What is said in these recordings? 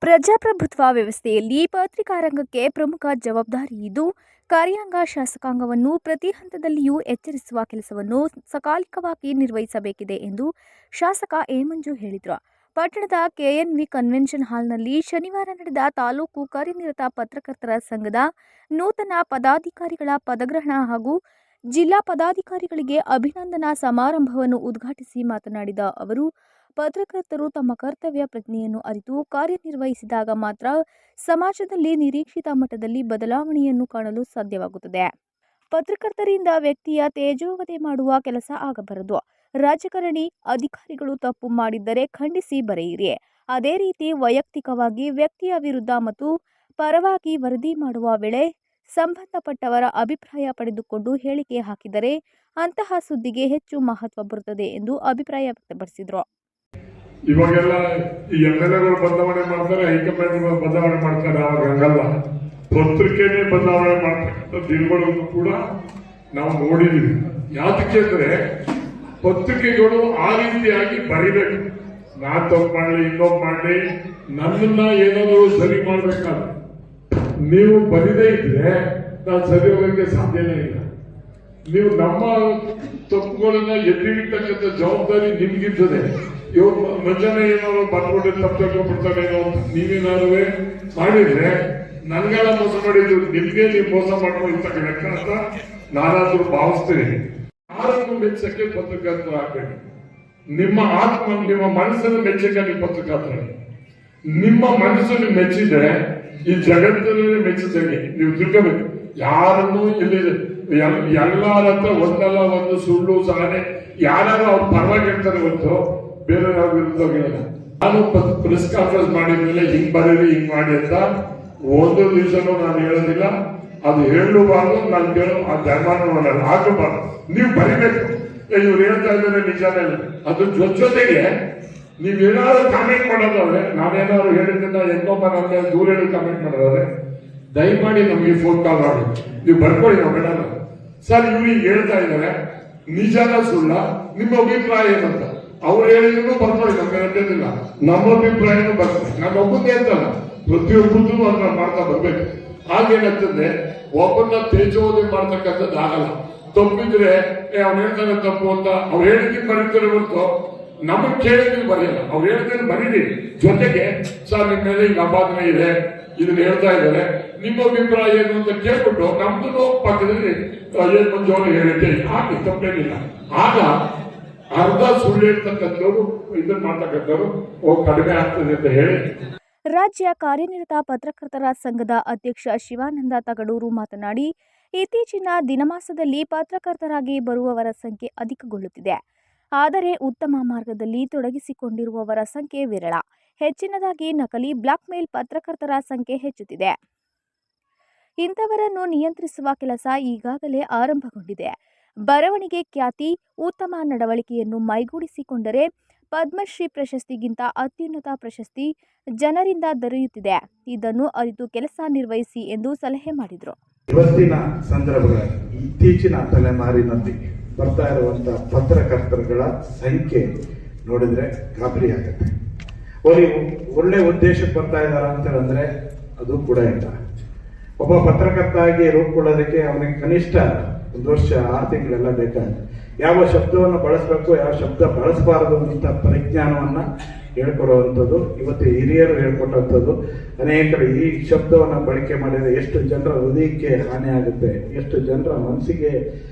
ಪ್ರಜಾಪ್ರಭುತ್ವ ವ್ಯವಸ್ಥೆಯಲ್ಲಿ ಪತ್ರಿಕಾ ರಂಗಕ್ಕೆ ಪ್ರಮುಖ ಜವಾಬ್ದಾರಿ ಇದ್ದು, ಕಾರ್ಯಾಂಗ ಶಾಸಕಾಂಗವನ್ನು ಪ್ರತಿ ಹಂತದಲ್ಲಿಯೂ ಎಚ್ಚರಿಸುವ ಕೆಲಸವನ್ನು ಸಕಾಲಿಕವಾಗಿ ನಿರ್ವಹಿಸಬೇಕಿದೆ ಎಂದು ಶಾಸಕ ಎ. ಮಂಜು ಹೇಳಿದರು. ಪಟ್ಟಣದ ಕೆಎನ್ವಿ ಕನ್ವೆನ್ಷನ್ ಹಾಲ್ನಲ್ಲಿ ಶನಿವಾರ ನಡೆದ ತಾಲೂಕು ಕಾರ್ಯನಿರತ ಪತ್ರಕರ್ತರ ಸಂಘದ ನೂತನ ಪದಾಧಿಕಾರಿಗಳ ಪದಗ್ರಹಣ ಹಾಗೂ ಜಿಲ್ಲಾ ಪದಾಧಿಕಾರಿಗಳಿಗೆ ಅಭಿನಂದನಾ ಸಮಾರಂಭವನ್ನು ಉದ್ಘಾಟಿಸಿ ಮಾತನಾಡಿದ ಅವರು, ಪತ್ರಕರ್ತರು ತಮ್ಮ ಕರ್ತವ್ಯ ಪ್ರಜ್ಞೆಯನ್ನು ಅರಿತು ಕಾರ್ಯನಿರ್ವಹಿಸಿದಾಗ ಮಾತ್ರ ಸಮಾಜದಲ್ಲಿ ನಿರೀಕ್ಷಿತ ಮಟ್ಟದಲ್ಲಿ ಬದಲಾವಣೆಯನ್ನು ಕಾಣಲು ಸಾಧ್ಯವಾಗುತ್ತದೆ. ಪತ್ರಕರ್ತರಿಂದ ವ್ಯಕ್ತಿಯ ತೇಜೋವಧೆ ಮಾಡುವ ಕೆಲಸ ಆಗಬಾರದು. ರಾಜಕಾರಣಿ, ಅಧಿಕಾರಿಗಳು ತಪ್ಪು ಮಾಡಿದ್ದರೆ ಖಂಡಿಸಿ ಬರೆಯಿರಿ. ಅದೇ ರೀತಿ ವೈಯಕ್ತಿಕವಾಗಿ ವ್ಯಕ್ತಿಯ ವಿರುದ್ಧ ಮತ್ತು ಪರವಾಗಿ ವರದಿ ಮಾಡುವ ವೇಳೆ ಸಂಬಂಧಪಟ್ಟವರ ಅಭಿಪ್ರಾಯ ಪಡೆದುಕೊಂಡು ಹೇಳಿಕೆ ಹಾಕಿದರೆ ಅಂತಹ ಸುದ್ದಿಗೆ ಹೆಚ್ಚು ಮಹತ್ವ ಬರುತ್ತದೆ ಎಂದು ಅಭಿಪ್ರಾಯ ವ್ಯಕ್ತಪಡಿಸಿದರು. ಇವಾಗೆಲ್ಲ ಈ MLAಗಳು ಬದಲಾವಣೆ ಮಾಡ್ತಾರೆ, ಹೈಕಮಾಂಡ್ ಬದಲಾವಣೆ ಮಾಡ್ತಾರೆ. ಅವಾಗ ಹಂಗಲ್ಲ, ಪತ್ರಿಕೆನೇ ಬದಲಾವಣೆ ಮಾಡ್ತಕ್ಕಂಥ ದಿನಗಳನ್ನು ಕೂಡ ನಾವು ನೋಡಿದೀವಿ. ಯಾತಕ್ಕೆ ಅಂದ್ರೆ ಪತ್ರಿಕೆಗಳು ಆ ರೀತಿಯಾಗಿ ಬರಿಬೇಕು. ನಾನ್ ತಪ್ಪು ಮಾಡಲಿ, ಇನ್ನೊಬ್ಬ ಮಾಡಲಿ, ನನ್ನನ್ನ ಏನಾದರೂ ಸರಿ ಮಾಡ್ಬೇಕಾದ್ರೆ ನೀವು ಬರಿದೇ ಇದ್ರೆ ನಾನು ಸರಿ ಹೋಗಕ್ಕೆ ಸಾಧ್ಯನೇ ಇಲ್ಲ. ನೀವು ನಮ್ಮ ತಪ್ಪುಗಳನ್ನ ಎತ್ತಿರ್ತಕ್ಕಂಥ ಜವಾಬ್ದಾರಿ ನಿಮ್ಗಿರ್ತದೆ. ಇವ್ರು ಮುಂಜಾನೆ ಏನಾದ್ರು ಬರ್ಕೊಂಡು ತಪ್ಪು ತಗೊಂಡ್ಬಿಡ್ತಾರೇನೋ ಅಂತ ನೀವೇನಾದ್ರು ಮಾಡಿದ್ರೆ ನನ್ಗೆಲ್ಲ ಮೋಸ ಮಾಡಿದ್ರು, ನಿಮ್ಗೆ ನೀವು ಮೋಸ ಮಾಡ್ಕೊಂಡಿರ್ತಕ್ಕ ಅಂತ ನಾನಾದ್ರೂ ಭಾವಿಸ್ತೀನಿ. ಯಾರನ್ನು ಮೆಚ್ಚಕ್ಕೆ ಪತ್ರಕರ್ತರು ಆಗ್ಬೇಕು. ನಿಮ್ಮ ಆತ್ಮ, ನಿಮ್ಮ ಮನಸ್ಸನ್ನು ಮೆಚ್ಚಕ್ಕೆ ನೀವು ಪತ್ರಕರ್ತರು. ನಿಮ್ಮ ಮನಸ್ಸನ್ನು ಮೆಚ್ಚಿದ್ರೆ ಈ ಜಗತ್ತಲ್ಲಿ ಮೆಚ್ಚಿದಂಗೆ ನೀವು ತಿಳ್ಕೋಬೇಕು. ಯಾರನ್ನು ಇಲ್ಲಿ ಎಲ್ಲರ ಹತ್ರ ಒಂದಲ್ಲ ಒಂದು ಸುಳ್ಳು ಸಹನೆ ಯಾರು ಅವ್ರ ಪರವಾಗಿ ಹೇಳ್ತಾರೆ ಹೊತ್ತು ಬೇರೆ ಯಾವ ವಿರುದ್ಧ ಹೇಳಿಲ್ಲ. ನಾನು ಪ್ರೆಸ್ ಕಾನ್ಫರೆನ್ಸ್ ಮಾಡಿದ್ಮೇಲೆ ಹಿಂಗ್ ಬರೀರಿ, ಹಿಂಗ್ ಮಾಡಿ ಅಂತ ಒಂದು ದಿವಸನೂ ನಾನು ಹೇಳೋದಿಲ್ಲ. ಅದು ಹೇಳಬಾರ್ದು, ನಾನು ಕೇಳೋ ಆ ಧರ್ಮಾನ ಆಗಬಾರ್ದು. ನೀವು ಬರಿಬೇಕು. ಇವ್ರು ಹೇಳ್ತಾ ಇದ್ದಾರೆ ನಿಜಾನೇ. ಅದ್ರ ಜೊತೆಗೆ ನೀವೇನಾದ್ರು ಕಾಮೆಂಟ್ ಮಾಡೋದಾದ್ರೆ, ನಾವೇನಾದ್ರು ಹೇಳಿದ್ದನ್ನ ಇನ್ನೊಬ್ಬ ನನ್ನ ದೂರ ಹೇಳಿ ಕಾಮೆಂಟ್ ಮಾಡೋದಾದ್ರೆ ದಯಮಾಡಿ ನಮಗೆ ಫೋನ್ ಕಾಲ್ ಮಾಡಿ, ನೀವು ಬರ್ಕೊಳ್ಳಿ. ನಾವು ಬೇಡ ಸರ್, ಇವ್ರಿಗೆ ಹೇಳ್ತಾ ಇದ್ದಾರೆ ನಿಜಾನ ಸುಳ್ಳ, ನಿಮ್ಮ ಅಭಿಪ್ರಾಯ ಏನಂತ ಅವ್ರು ಹೇಳಿದ್ರು ಬರ್ಕೊಳ್ಳಿ, ನಮ್ಗೆ ಅಡ್ಡಿಲ್ಲ. ನಮ್ಮ ಅಭಿಪ್ರಾಯನೂ ಬರ್ತದೆ. ನಾನು ಒಬ್ಬಂದೇ ಅಂತಲ್ಲ, ಪ್ರತಿಯೊಬ್ಬಂದು ಅದನ್ನ ಮಾಡ್ತಾ ಬರ್ಬೇಕು. ಹಾಗೇನಾಗ್ತದೆ, ಒಬ್ಬನ್ನ ತೇಜೋವಧೆ ಮಾಡ್ತಕ್ಕಂಥದ್ದು ಆಗಲ್ಲ. ತಪ್ಪಿದ್ರೆ ಅವ್ರು ಹೇಳ್ತಾರೆ ತಪ್ಪು ಅಂತ ಅವ್ರು ಹೇಳಿದ್ರೆ ಬರೀತಾರೆ ಹೊರತು ನಮಗ್ ಕೇಳಿದ್ರೆ ಬರೆಯಲ್ಲ. ಅವ್ರು ಹೇಳಿದ್ರೆ ಬರೀರಿ. ಜೊತೆಗೆ ಸರ್ ನಿಮ್ಮ ಮೇಲೆ ಈಗ ಅಪಾದನೆ ಇದೆ, ಇದನ್ನ ಹೇಳ್ತಾ ಇದ್ದಾರೆ, ನಿಮ್ಮ ಅಭಿಪ್ರಾಯ ಏನು ಅಂತ ಕೇಳ್ಬಿಟ್ಟು ನಮ್ದು ಪಕ್ಕದಲ್ಲಿ ಏನ್ ಮಂಜು ಹೇಳಿಕೆ ಹಾಕಿ ತಪ್ಪೇನಿಲ್ಲ. ಆಗ ಅರ್ಧ ಸುಳ್ಳು ಹೇಳ್ತಕ್ಕಂಥವ್ರು ಇದನ್ನ ಮಾಡ್ತಕ್ಕಂಥವ್ರು ಕಡಿಮೆ ಆಗ್ತದೆ ಅಂತ ಹೇಳಿ ರಾಜ್ಯ ಕಾರ್ಯನಿರತ ಪತ್ರಕರ್ತರ ಸಂಘದ ಅಧ್ಯಕ್ಷ ಶಿವಾನಂದ ತಗಡೂರು ಮಾತನಾಡಿ, ಇತ್ತೀಚಿನ ದಿನಮಾಸದಲ್ಲಿ ಪತ್ರಕರ್ತರಾಗಿ ಬರುವವರ ಸಂಖ್ಯೆ ಅಧಿಕಗೊಳ್ಳುತ್ತಿದೆ. ಆದರೆ ಉತ್ತಮ ಮಾರ್ಗದಲ್ಲಿ ತೊಡಗಿಸಿಕೊಂಡಿರುವವರ ಸಂಖ್ಯೆ ವಿರಳ. ಹೆಚ್ಚಿನದಾಗಿ ನಕಲಿ, ಬ್ಲಾಕ್ಮೇಲ್ ಪತ್ರಕರ್ತರ ಸಂಖ್ಯೆ ಹೆಚ್ಚುತ್ತಿದೆ. ಇಂಥವರನ್ನು ನಿಯಂತ್ರಿಸುವ ಕೆಲಸ ಈಗಾಗಲೇ ಆರಂಭಗೊಂಡಿದೆ. ಬರವಣಿಗೆ ಖ್ಯಾತಿ, ಉತ್ತಮ ನಡವಳಿಕೆಯನ್ನು ಮೈಗೂಡಿಸಿಕೊಂಡರೆ ಪದ್ಮಶ್ರೀ ಪ್ರಶಸ್ತಿಗಿಂತ ಅತ್ಯುನ್ನತ ಪ್ರಶಸ್ತಿ ಜನರಿಂದ ದೊರೆಯುತ್ತಿದೆ. ಇದನ್ನು ಅರಿತು ಕೆಲಸ ನಿರ್ವಹಿಸಿ ಎಂದು ಸಲಹೆ ಮಾಡಿದರು. ಇವತ್ತಿನ ಸಂದರ್ಭಗಳಲ್ಲಿ ಇತ್ತೀಚಿನ ತಲೆಮಾರಿನಲ್ಲಿ ಬರ್ತಾ ಇರುವಂತಹ ಪತ್ರಕರ್ತರುಗಳ ಸಂಖ್ಯೆ ನೋಡಿದ್ರೆ ಗಾಬರಿ ಆಗುತ್ತೆ. ಅವರಿಗೆ ಒಳ್ಳೆ ಉದ್ದೇಶಕ್ಕೆ ಬರ್ತಾ ಇದ್ದಾರ ಅಂತ ಹೇಳಿದ್ರೆ ಅದು ಕೂಡ ಇಲ್ಲ. ಒಬ್ಬ ಪತ್ರಕರ್ತ ಆಗಿ ರೂಪುಕೊಳ್ಳೋದಕ್ಕೆ ಅವನಿಗೆ ಕನಿಷ್ಠ 1 ವರ್ಷ 6 ತಿಂಗಳೆಲ್ಲ ಬೇಕಾಗುತ್ತೆ. ಯಾವ ಶಬ್ದವನ್ನು ಬಳಸಬೇಕು, ಯಾವ ಶಬ್ದ ಬಳಸಬಾರದು ಅಂತ ಪರಿಜ್ಞಾನವನ್ನ ಹೇಳ್ಕೊಡುವಂಥದ್ದು ಇವತ್ತು ಹಿರಿಯರು ಹೇಳ್ಕೊಟ್ಟಂಥದ್ದು. ಅನೇಕರು ಈ ಶಬ್ದವನ್ನು ಬಳಕೆ ಮಾಡಿದರೆ ಎಷ್ಟು ಜನರ ಹೃದಯಕ್ಕೆ ಹಾನಿ ಆಗುತ್ತೆ, ಎಷ್ಟು ಜನರ ಮನಸ್ಸಿಗೆ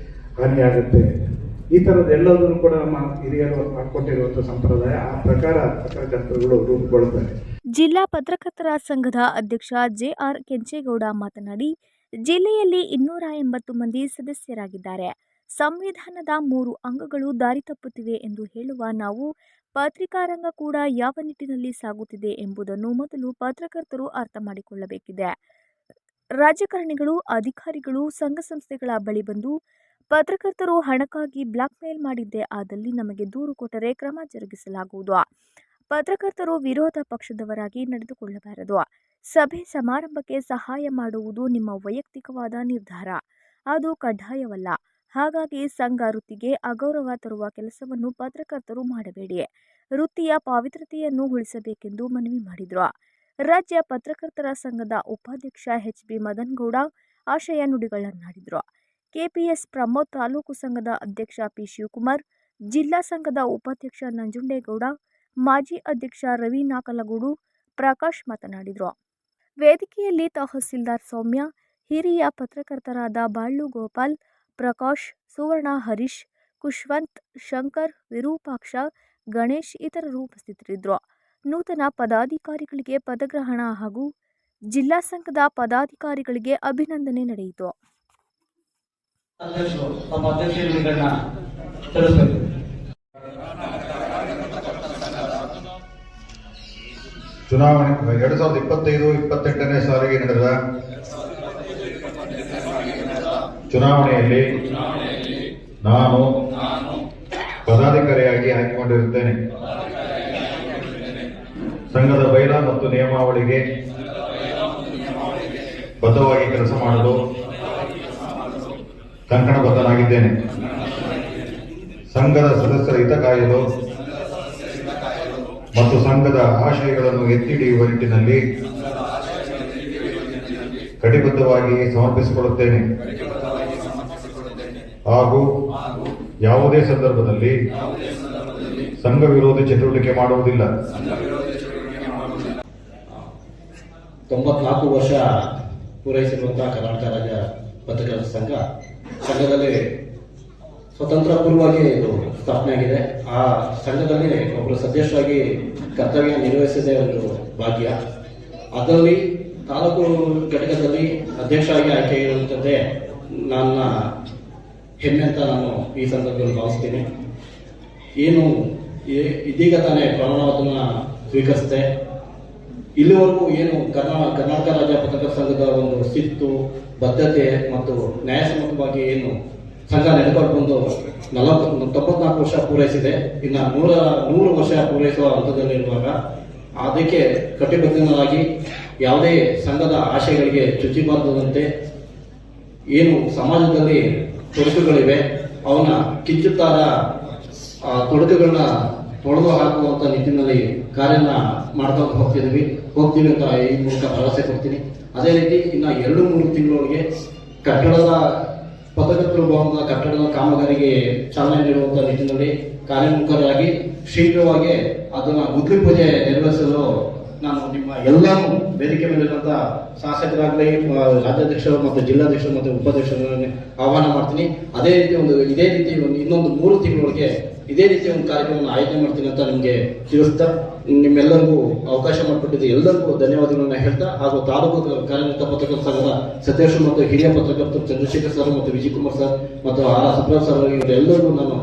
ಹಾನಿಯಾಗುತ್ತೆ. ಈ ಥರದ್ದು ಎಲ್ಲದನ್ನು ಕೂಡ ನಮ್ಮ ಹಿರಿಯರು ಹಾಕೊಟ್ಟಿರುವಂತಹ ಸಂಪ್ರದಾಯ. ಆ ಪ್ರಕಾರ ಪತ್ರಕರ್ತರುಗಳು ರೂಪುಗೊಳ್ಳುತ್ತಾರೆ. ಜಿಲ್ಲಾ ಪತ್ರಕರ್ತರ ಸಂಘದ ಅಧ್ಯಕ್ಷ ಜೆಆರ್ ಕೆಂಚೇಗೌಡ ಮಾತನಾಡಿ, ಜಿಲ್ಲೆಯಲ್ಲಿ 280 ಮಂದಿ ಸದಸ್ಯರಾಗಿದ್ದಾರೆ. ಸಂವಿಧಾನದ 3 ಅಂಗಗಳು ದಾರಿ ತಪ್ಪುತ್ತಿವೆ ಎಂದು ಹೇಳುವ ನಾವು, ಪತ್ರಿಕಾ ರಂಗ ಕೂಡ ಯಾವ ನಿಟ್ಟಿನಲ್ಲಿ ಸಾಗುತ್ತಿದೆ ಎಂಬುದನ್ನು ಮೊದಲು ಪತ್ರಕರ್ತರು ಅರ್ಥ ಮಾಡಿಕೊಳ್ಳಬೇಕಿದೆ. ರಾಜಕಾರಣಿಗಳು, ಅಧಿಕಾರಿಗಳು, ಸಂಘ ಸಂಸ್ಥೆಗಳ ಬಳಿ ಬಂದು ಪತ್ರಕರ್ತರು ಹಣಕ್ಕಾಗಿ ಬ್ಲಾಕ್ಮೇಲ್ ಮಾಡಿದ್ದೇ ಆದಲ್ಲಿ ನಮಗೆ ದೂರು ಕೊಟ್ಟರೆ ಕ್ರಮ ಜರುಗಿಸಲಾಗುವುದು. ಪತ್ರಕರ್ತರು ವಿರೋಧ ಪಕ್ಷದವರಾಗಿ ನಡೆದುಕೊಳ್ಳಬಾರದು. ಸಭೆ ಸಮಾರಂಭಕ್ಕೆ ಸಹಾಯ ಮಾಡುವುದು ನಿಮ್ಮ ವೈಯಕ್ತಿಕವಾದ ನಿರ್ಧಾರ, ಅದು ಕಡ್ಡಾಯವಲ್ಲ. ಹಾಗಾಗಿ ಸಂಘ ವೃತ್ತಿಗೆ ಅಗೌರವ ತರುವ ಕೆಲಸವನ್ನು ಪತ್ರಕರ್ತರು ಮಾಡಬೇಡಿ. ವೃತ್ತಿಯ ಪಾವಿತ್ರತೆಯನ್ನು ಉಳಿಸಬೇಕೆಂದು ಮನವಿ ಮಾಡಿದರು. ರಾಜ್ಯ ಪತ್ರಕರ್ತರ ಸಂಘದ ಉಪಾಧ್ಯಕ್ಷ HB ಮದನಗೌಡ ಆಶಯ ನುಡಿಗಳನ್ನಾಡಿದರು. KPS ಪ್ರಮೋದ್, ತಾಲೂಕು ಸಂಘದ ಅಧ್ಯಕ್ಷ P ಶಿವಕುಮಾರ್, ಜಿಲ್ಲಾ ಸಂಘದ ಉಪಾಧ್ಯಕ್ಷ ನಂಜುಂಡೇಗೌಡ, ಮಾಜಿ ಅಧ್ಯಕ್ಷ ರವಿ ನಾಕಲಗೂಡು, ಪ್ರಕಾಶ್ ಮಾತನಾಡಿದರು. ವೇದಿಕೆಯಲ್ಲಿ ತಹಸೀಲ್ದಾರ್ ಸೌಮ್ಯ, ಹಿರಿಯ ಪತ್ರಕರ್ತರಾದ ಬಾಳ್ಳು ಗೋಪಾಲ್, ಪ್ರಕಾಶ್, ಸುವರ್ಣ, ಹರೀಶ್, ಖುಷ್ವಂತ್, ಶಂಕರ್, ವಿರೂಪಾಕ್ಷ, ಗಣೇಶ್ ಇತರರು ಉಪಸ್ಥಿತರಿದ್ದರು. ನೂತನ ಪದಾಧಿಕಾರಿಗಳಿಗೆ ಪದಗ್ರಹಣ ಹಾಗೂ ಜಿಲ್ಲಾ ಸಂಘದ ಪದಾಧಿಕಾರಿಗಳಿಗೆ ಅಭಿನಂದನೆ ನಡೆಯಿತು. ಚುನಾವಣೆ 2025-28ನೇ ಸಾಲಿಗೆ ನಡೆದ ಚುನಾವಣೆಯಲ್ಲಿ ನಾನು ಪದಾಧಿಕಾರಿಯಾಗಿ ಆಯ್ಕೆಗೊಂಡಿರುತ್ತೇನೆ. ಸಂಘದ ಬೈಲಾ ಮತ್ತು ನಿಯಮಾವಳಿಗೆ ಬದ್ಧವಾಗಿ ಕೆಲಸ ಮಾಡಲು ಕಂಕಣಬದ್ಧನಾಗಿದ್ದೇನೆ. ಸಂಘದ ಸದಸ್ಯರ ಹಿತ ಕಾಯಲು ಮತ್ತು ಸಂಘದ ಆಶಯಗಳನ್ನು ಎತ್ತಿ ಹಿಡಿಯುವ ನಿಟ್ಟಿನಲ್ಲಿ ಕಟಿಬದ್ಧವಾಗಿ ಸಮರ್ಪಿಸಿಕೊಳ್ಳುತ್ತೇನೆ ಹಾಗೂ ಯಾವುದೇ ಸಂದರ್ಭದಲ್ಲಿ ಸಂಘ ವಿರೋಧಿ ಚಟುವಟಿಕೆ ಮಾಡುವುದಿಲ್ಲ. 94 ವರ್ಷ ಪೂರೈಸಿರುವಂತಹ ಕರ್ನಾಟಕ ರಾಜ್ಯ ಪತ್ರಕರ್ತರ ಸಂಘದಲ್ಲಿ ಸ್ವತಂತ್ರ ಪೂರ್ವವಾಗಿ ಇದು ಸ್ಥಾಪನೆಯಾಗಿದೆ. ಆ ಸಂಘದಲ್ಲಿ ಒಬ್ಬರು ಸದಸ್ಯರಾಗಿ ಕರ್ತವ್ಯ ನಿರ್ವಹಿಸದೇ ಒಂದು ಭಾಗ್ಯ. ಅದರಲ್ಲಿ ತಾಲೂಕು ಘಟಕದಲ್ಲಿ ಅಧ್ಯಕ್ಷರಾಗಿ ಆಯ್ಕೆ ಇರುವಂಥದ್ದೇ ನನ್ನ ಹೆಮ್ಮೆ ಅಂತ ನಾನು ಈ ಸಂದರ್ಭದಲ್ಲಿ ಭಾವಿಸ್ತೀನಿ. ಏನು ಇದೀಗ ತಾನೇ ಪ್ರಮಾಣವಚನ ಸ್ವೀಕರಿಸಿದೆ. ಇಲ್ಲಿವರೆಗೂ ಏನು ಕರ್ನಾಟಕ ರಾಜ್ಯ ಪತ್ರಕರ್ತರ ಸಂಘದ ಒಂದು ಶಿಸ್ತು, ಬದ್ಧತೆ ಮತ್ತು ನ್ಯಾಯಸಮ್ಮತವಾಗಿ ಏನು ಸಂಘ ನಡೆದುಕೊಂಡು ಬಂದು 94 ವರ್ಷ ಪೂರೈಸಿದೆ. ಇನ್ನು 100 ವರ್ಷ ಪೂರೈಸುವ ಹಂತದಲ್ಲಿರುವಾಗ ಅದಕ್ಕೆ ಕಟಿಬದ್ಧನಾಗಿ ಯಾವುದೇ ಸಂಘದ ಆಶಯಗಳಿಗೆ ಚ್ಯುತಿಬಾರದಂತೆ ಏನು ಸಮಾಜದಲ್ಲಿ ತೊಡಕುಗಳಿವೆ ಅವನ್ನ ಕಿಚ್ಚುತ್ತಾರ ತೊಡಕುಗಳನ್ನ ತೊಡೆದು ಹಾಕುವಂತ ನಿಟ್ಟಿನಲ್ಲಿ ಕಾರ್ಯನ ಮಾಡ್ಕೊಂಡು ಹೋಗ್ತೀವಿ ಅಂತ ಈ ಮೂಲಕ ಭರವಸೆ ಕೊಡ್ತೀನಿ. ಅದೇ ರೀತಿ ಇನ್ನು 2-3 ತಿಂಗಳೊಳಗೆ ಪತ್ರಕರ್ತರ ಭವನದ ಕಟ್ಟಡದ ಕಾಮಗಾರಿಗೆ ಚಾಲನೆ ನೀಡುವಂತ ನಿಟ್ಟಿನಲ್ಲಿ ಕಾರ್ಯೋನ್ಮುಖರಾಗಿ ಶೀಘ್ರವಾಗಿ ಅದನ್ನ ಗುದ್ಲಿ ಪೂಜೆ ನೆರವೇರಿಸಲು ನಾನು ನಿಮ್ಮ ಎಲ್ಲರೂ ವೇದಿಕೆ ಮೇಲಿರುವಂತ ಶಾಸಕರಾಗಲಿ, ರಾಜ್ಯಾಧ್ಯಕ್ಷರು ಮತ್ತು ಜಿಲ್ಲಾಧ್ಯಕ್ಷರು ಮತ್ತು ಉಪಾಧ್ಯಕ್ಷರನ್ನು ಆಹ್ವಾನ ಮಾಡ್ತೀನಿ. ಇದೇ ರೀತಿ ಇನ್ನೊಂದು 3 ತಿಂಗಳೊಳಗೆ ಇದೇ ರೀತಿಯ ಒಂದು ಕಾರ್ಯಕ್ರಮವನ್ನು ಆಯೋಜನೆ ಮಾಡ್ತೀನಿ ಅಂತ ನಿಮಗೆ ತಿಳಿಸ್ತಾ ನಿಮ್ಮೆಲ್ಲರಿಗೂ ಅವಕಾಶ ಮಾಡಿಕೊಟ್ಟಿದ್ದೆ ಎಲ್ಲರಿಗೂ ಧನ್ಯವಾದಗಳನ್ನ ಹೇಳ್ತಾ ಹಾಗೂ ತಾಲೂಕು ಕಾರ್ಯನಿರತ ಪತ್ರಕರ್ತರ ಸಂಘದ ಸದಸ್ಯರು ಮತ್ತು ಹಿರಿಯ ಪತ್ರಕರ್ತರು ಚಂದ್ರಶೇಖರ್ ಸರ್ ಮತ್ತು ವಿಜಯಕುಮಾರ್ ಸರ್ ಮತ್ತು ಆರ್ ಸುಬ್ರಹ್ಮಣ್ಯ ಸರ್ ಇವರೆಲ್ಲರಿಗೂ ನಾನು